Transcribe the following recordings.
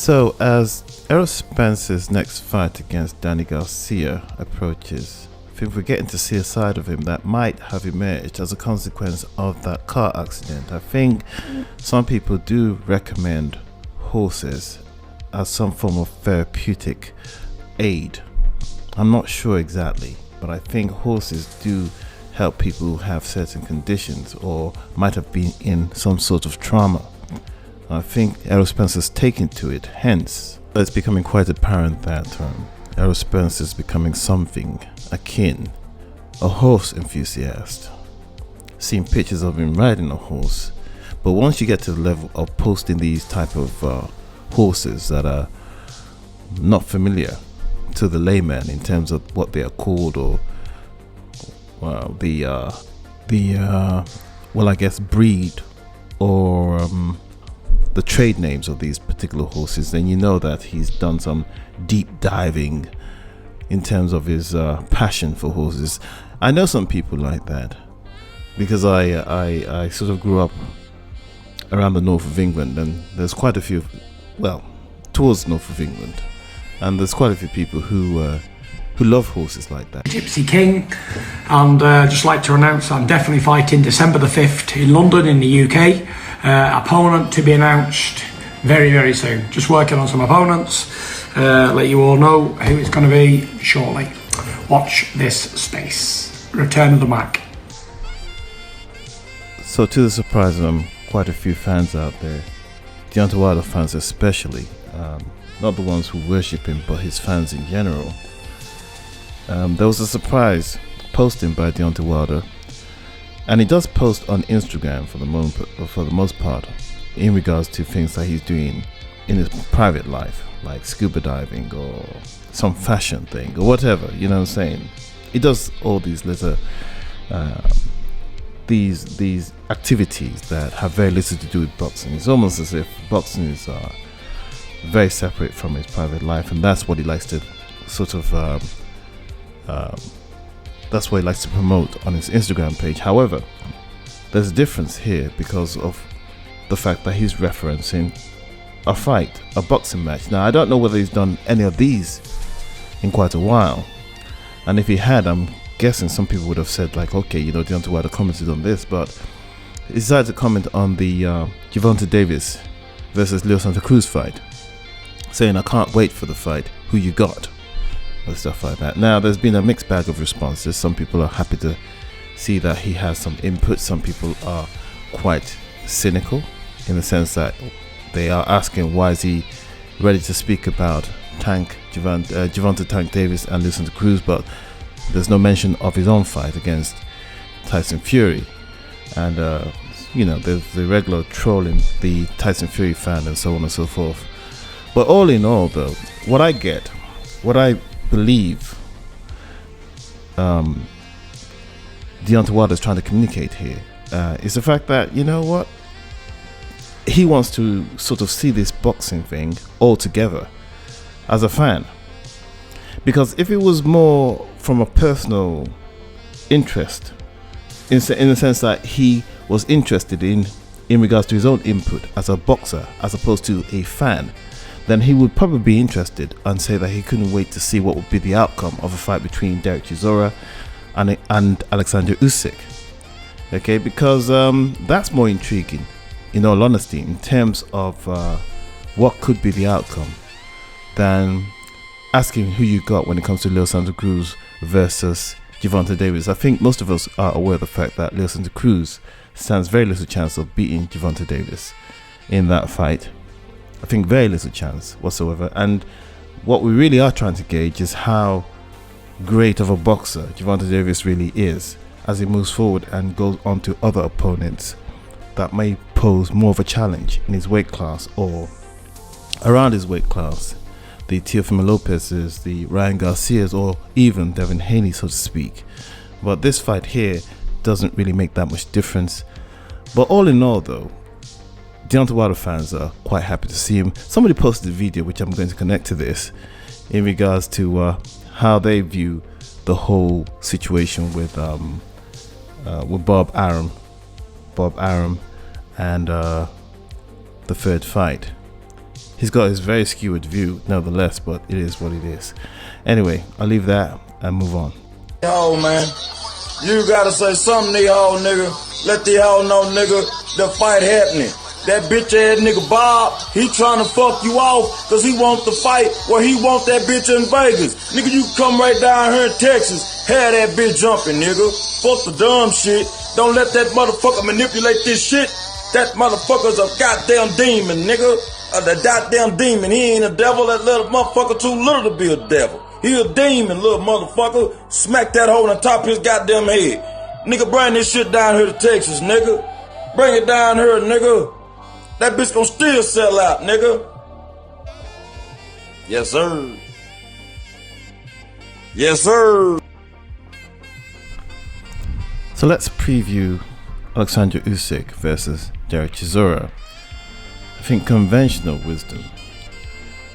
So, as Errol Spence's next fight against Danny Garcia approaches, I think we're getting to see a side of him that might have emerged as a consequence of that car accident. I think some people do recommend horses as some form of therapeutic aid. I'm not sure exactly, but I think horses do help people who have certain conditions or might have been in some sort of trauma. I think Errol Spence has taken to it, hence it's becoming quite apparent that Errol Spence is becoming something akin a horse enthusiast. Seen pictures of him riding a horse, but once you get to the level of posting these type of horses that are not familiar to the layman in terms of what they are called, or I guess breed, or the trade names of these particular horses, then you know that he's done some deep diving in terms of his passion for horses. I know some people like that because I sort of grew up around the north of England, and there's quite a few, towards north of England, and there's quite a few people who love horses like that. Gypsy King, and just like to announce I'm definitely fighting December the 5th in London in the UK. Opponent to be announced very, very soon. Just working on some opponents. Let you all know who it's going to be shortly. Watch this space. Return of the Mac. So, to the surprise of quite a few fans out there, Deontay Wilder fans especially, not the ones who worship him, but his fans in general, there was a surprise posting by Deontay Wilder. And he does post on Instagram for the most part in regards to things that he's doing in his private life, like scuba diving or some fashion thing or whatever, you know what I'm saying? He does all these little these activities that have very little to do with boxing. It's almost as if boxing is very separate from his private life, and that's what he likes to sort of that's what he likes to promote on his Instagram page. However, there's a difference here because of the fact that he's referencing a fight, a boxing match. Now, I don't know whether he's done any of these in quite a while, and if he had, I'm guessing some people would have said like, okay, Deontay Wilder commented on this, but he decided to comment on the Gervonta Davis versus Leo Santa Cruz fight, saying, I can't wait for the fight, who you got? And stuff like that. Now, there's been a mixed bag of responses. Some people are happy to see that he has some input. Some people are quite cynical in the sense that they are asking, why is he ready to speak about Gervonta Tank Davis and Leo Santa Cruz, but there's no mention of his own fight against Tyson Fury. And there's the regular trolling the Tyson Fury fan and so on and so forth. But all in all, though, what I believe Deontay Wilder is trying to communicate here is the fact that, you know what, he wants to sort of see this boxing thing all together as a fan, because if it was more from a personal interest, in the sense that he was interested in regards to his own input as a boxer as opposed to a fan, then he would probably be interested and say that he couldn't wait to see what would be the outcome of a fight between Derek Chisora and Alexander Usyk. Okay, because that's more intriguing, in all honesty, in terms of what could be the outcome, than asking who you got when it comes to Leo Santa Cruz versus Gervonta Davis. I think most of us are aware of the fact that Leo Santa Cruz stands very little chance of beating Gervonta Davis in that fight. I think very little chance whatsoever. And what we really are trying to gauge is how great of a boxer Gervonta Davis really is as he moves forward and goes on to other opponents that may pose more of a challenge in his weight class or around his weight class. The Teofimo Lopez's, the Ryan Garcia's, or even Devin Haney, so to speak. But this fight here doesn't really make that much difference. But all in all, though, Deontay Wilder fans are quite happy to see him. Somebody posted a video, which I'm going to connect to this, in regards to how they view the whole situation with Bob Arum and the third fight. He's got his very skewed view, nevertheless, but it is what it is. Anyway, I'll leave that and move on. Oh man, you gotta say something to y'all, nigga. Let the y'all know, nigga, the fight happening. That bitch ass nigga Bob, he trying to fuck you off cause he want the fight where he want that bitch in Vegas. Nigga, you come right down here in Texas, have that bitch jumping, nigga. Fuck the dumb shit. Don't let that motherfucker manipulate this shit. That motherfucker's a goddamn demon, nigga. The goddamn demon. He ain't a devil. That little motherfucker too little to be a devil. He a demon, little motherfucker. Smack that hole on the top of his goddamn head. Nigga, bring this shit down here to Texas, nigga. Bring it down here, nigga. That bitch gonna still sell out, nigga. Yes, sir. Yes, sir. So let's preview Alexander Usyk versus Derek Chisora. I think conventional wisdom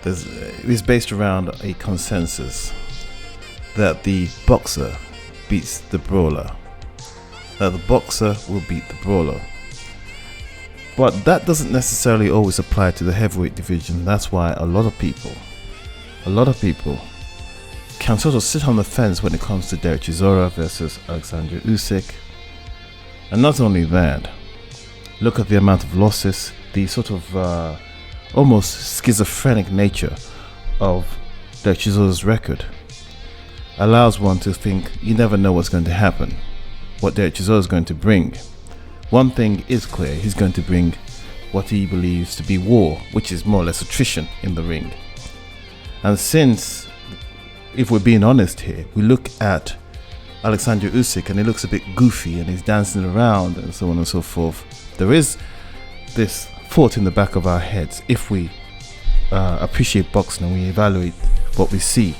is based around a consensus that the boxer beats the brawler. That the boxer will beat the brawler. But that doesn't necessarily always apply to the heavyweight division. That's why a lot of people can sort of sit on the fence when it comes to Derek Chisora versus Alexander Usyk. And not only that, look at the amount of losses, the sort of almost schizophrenic nature of Derek Chisora's record allows one to think you never know what's going to happen, what Derek Chisora is going to bring. One thing is clear, he's going to bring what he believes to be war, which is more or less attrition in the ring. And since, if we're being honest here, we look at Alexander Usyk and he looks a bit goofy and he's dancing around and so on and so forth, there is this thought in the back of our heads, if we appreciate boxing and we evaluate what we see,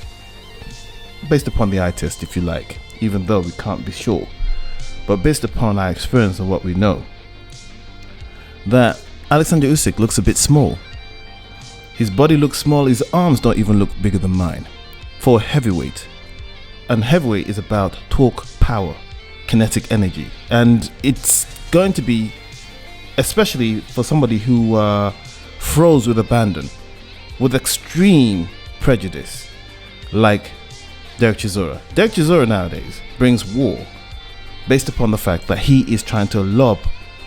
based upon the eye test if you like, even though we can't be sure, but based upon our experience and what we know, that Alexander Usyk looks a bit small. His body looks small, his arms don't even look bigger than mine for a heavyweight. And heavyweight is about torque, power, kinetic energy, and it's going to be, especially for somebody who throws with abandon, with extreme prejudice, like Derek Chisora. Derek Chisora nowadays brings war based upon the fact that he is trying to lob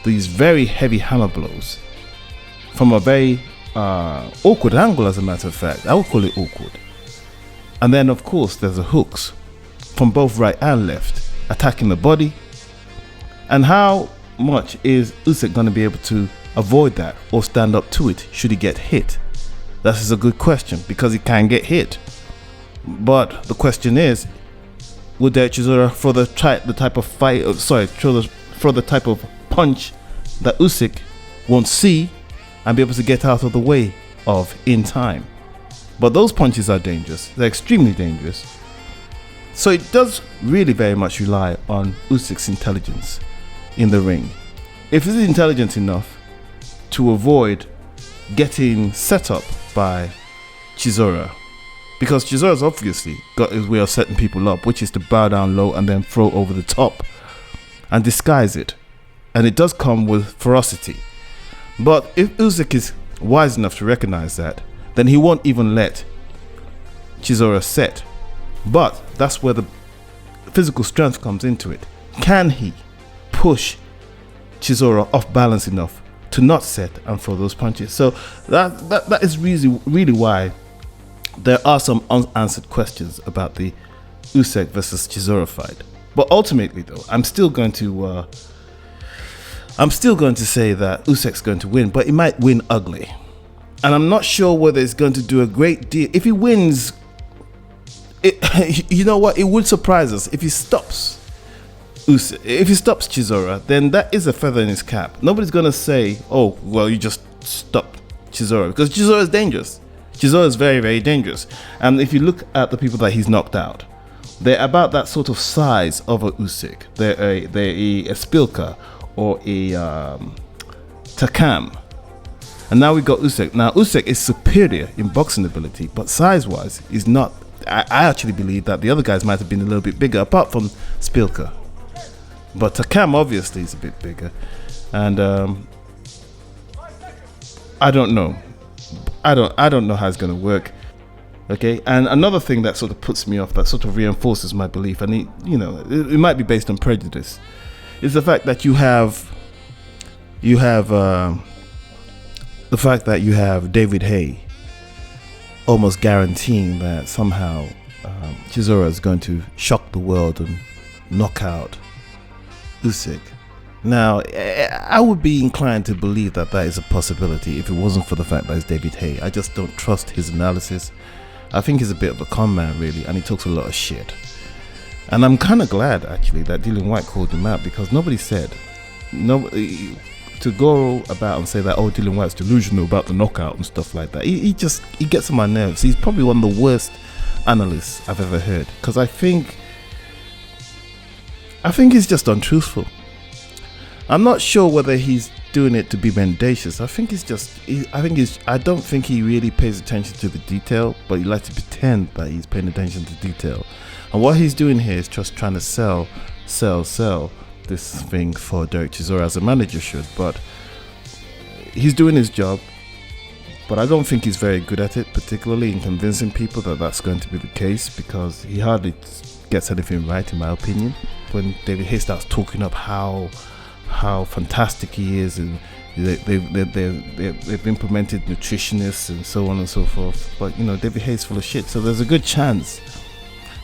these very heavy hammer blows from a very awkward angle, as a matter of fact. I would call it awkward. And then of course there's the hooks from both right and left, attacking the body. And how much is Usyk going to be able to avoid that or stand up to it should he get hit? That is a good question, because he can get hit. But the question is, would Derek Chisora throw the type of throw the type of punch that Usyk won't see and be able to get out of the way of in time? But those punches are dangerous. They're extremely dangerous. So it does really very much rely on Usyk's intelligence in the ring. If he's intelligent enough to avoid getting set up by Chisora, because Chisora's obviously got his way of setting people up, which is to bow down low and then throw over the top and disguise it. And it does come with ferocity. But if Usyk is wise enough to recognize that, then he won't even let Chisora set. But that's where the physical strength comes into it. Can he push Chisora off balance enough to not set and throw those punches? So that is really why there are some unanswered questions about the Usyk versus Chisora fight. But ultimately, though, I'm still going to say that Usyk's going to win, but he might win ugly. And I'm not sure whether it's going to do a great deal. If he wins, you know what? It would surprise us if he stops Usyk. If he stops Chisora, then that is a feather in his cap. Nobody's going to say, "Oh, well, you just stop Chisora," because Chisora is dangerous. Chisora is very, very dangerous. And if you look at the people that he's knocked out, they're about that sort of size of a Usyk. They're a Spilka or a Takam. And now we got Usyk. Now Usyk is superior in boxing ability, but size-wise, he's not. I actually believe that the other guys might have been a little bit bigger, apart from Spilka. But Takam obviously is a bit bigger. And I don't know. I don't know how it's going to work. Okay, and another thing that sort of puts me off, that sort of reinforces my belief, and it might be based on prejudice, is the fact that you have the fact that you have David Haye almost guaranteeing that somehow Chisora is going to shock the world and knock out Usyk. Now, I would be inclined to believe that is a possibility if it wasn't for the fact that it's David Haye. I just don't trust his analysis. I think he's a bit of a con man, really, and he talks a lot of shit. And I'm kind of glad, actually, that Dillian Whyte called him out, because nobody said, to go about and say that, oh, Dillian Whyte's delusional about the knockout and stuff like that. He gets on my nerves. He's probably one of the worst analysts I've ever heard, because I think he's just untruthful. I'm not sure whether he's doing it to be mendacious. I don't think he really pays attention to the detail, but he likes to pretend that he's paying attention to detail. And what he's doing here is just trying to sell this thing for Derek Chisora, as a manager should. But he's doing his job, but I don't think he's very good at it, particularly in convincing people that that's going to be the case, because he hardly gets anything right, in my opinion. When David Haye starts talking up how fantastic he is, and they've implemented nutritionists and so on and so forth, but David Haye's full of shit. So there's a good chance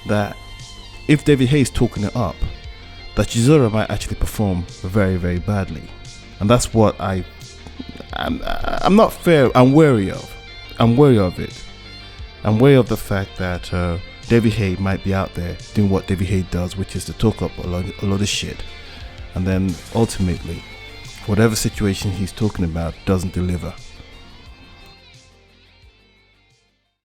that if David Haye's talking it up, that Chisora might actually perform very, very badly, and that's what I'm not fair. I'm wary of it. I'm wary of the fact that David Haye might be out there doing what David Haye does, which is to talk up a lot of shit. And then ultimately, whatever situation he's talking about doesn't deliver.